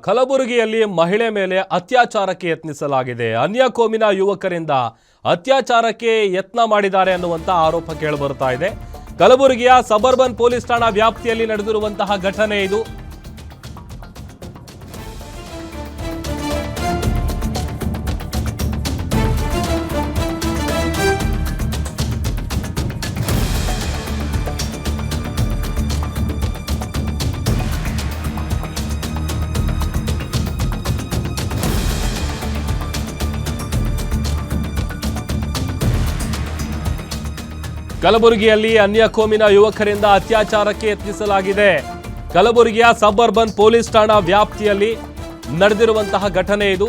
ಕಲಬುರಗಿಯಲ್ಲಿ ಮಹಿಳೆ ಮೇಲೆ ಅತ್ಯಾಚಾರಕ್ಕೆ ಯತ್ನಿಸಲಾಗಿದೆ. ಅನ್ಯ ಕೋಮಿನ ಯುವಕರಿಂದ ಅತ್ಯಾಚಾರಕ್ಕೆ ಯತ್ನ ಮಾಡಿದ್ದಾರೆ ಅನ್ನುವಂತ ಆರೋಪ ಕೇಳಿಬರ್ತಾ ಇದೆ. ಕಲಬುರಗಿಯ ಸಬರ್ಬನ್ ಪೊಲೀಸ್ ಠಾಣಾ ವ್ಯಾಪ್ತಿಯಲ್ಲಿ ನಡೆದಿರುವಂತಹ ಘಟನೆ ಇದು. ಕಲಬುರಗಿಯಲ್ಲಿ ಅನ್ಯ ಕೋಮಿನ ಯುವಕರಿಂದ ಅತ್ಯಾಚಾರಕ್ಕೆ ಯತ್ನಿಸಲಾಗಿದೆ. ಕಲಬುರಗಿಯ ಸಬರ್ಬನ್ ಪೊಲೀಸ್ ಠಾಣಾ ವ್ಯಾಪ್ತಿಯಲ್ಲಿ ನಡೆದಿರುವಂತಹ ಘಟನೆ ಇದು.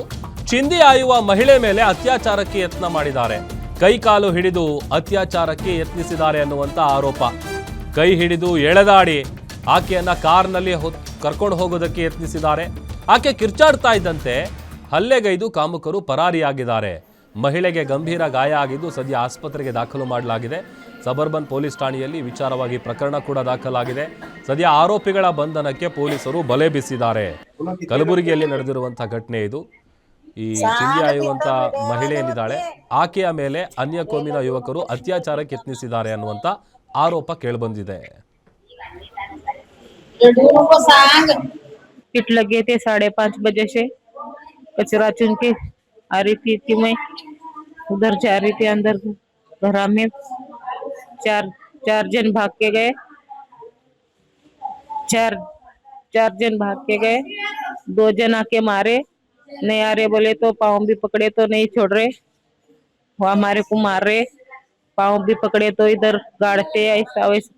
ಚಿಂದಿ ಆಯುವ ಮಹಿಳೆ ಮೇಲೆ ಅತ್ಯಾಚಾರಕ್ಕೆ ಯತ್ನ ಮಾಡಿದ್ದಾರೆ. ಕೈಕಾಲು ಹಿಡಿದು ಅತ್ಯಾಚಾರಕ್ಕೆ ಯತ್ನಿಸಿದ್ದಾರೆ ಅನ್ನುವಂತ ಆರೋಪ. ಕೈ ಹಿಡಿದು ಎಳೆದಾಡಿ ಆಕೆಯನ್ನ ಕಾರ್ನಲ್ಲಿ ಕರ್ಕೊಂಡು ಹೋಗೋದಕ್ಕೆ ಯತ್ನಿಸಿದ್ದಾರೆ. ಆಕೆ ಕಿರ್ಚಾಡ್ತಾ ಇದ್ದಂತೆ ಹಲ್ಲೆಗೈದು ಕಾಮುಕರು ಪರಾರಿಯಾಗಿದ್ದಾರೆ. ಮಹಿಳೆಗೆ ಗಂಭೀರ ಗಾಯ ಆಗಿದ್ದು ಸದ್ಯ ಆಸ್ಪತ್ರೆಗೆ ದಾಖಲು ಮಾಡಲಾಗಿದೆ. ಸಬರ್ಬನ್ ಪೊಲೀಸ್ ಠಾಣೆಯಲ್ಲಿ ವಿಚಾರವಾಗಿ ಪ್ರಕರಣ ಕೂಡ ದಾಖಲಾಗಿದೆ. ಸದ್ಯ ಆರೋಪಿಗಳ ಬಂಧನಕ್ಕೆ ಪೊಲೀಸರು ಬಲೆ ಬೀಸಿದ್ದಾರೆ. ಕಲಬುರಗಿಯಲ್ಲಿ ನಡೆದಿರುವಂತಹ ಘಟನೆ ಇದು. ಈ ಚಿಂದಿ ಆಯುವಂತ ಮಹಿಳೆ ಏನಿದ್ದಾಳೆ ಆಕೆಯ ಮೇಲೆ ಅನ್ಯ ಕೋಮಿನ ಯುವಕರು ಅತ್ಯಾಚಾರಕ್ಕೆ ಯತ್ನಿಸಿದ್ದಾರೆ ಅನ್ನುವಂತ ಆರೋಪ ಕೇಳಿಬಂದಿದೆ. पिट लगे थे 5:30 बजे से कचरा चुन के आ रही थी मैं उधर जा रही थी अंदर घरा में चार जन भाग के गए चार जन भाग के गए 2 जन आके मारे नहीं आ रहे बोले तो पाँव भी पकड़े तो नहीं छोड़ रहे वो हमारे को मार रहे पाँव भी पकड़े तो इधर गाड़ते ऐसा वैसा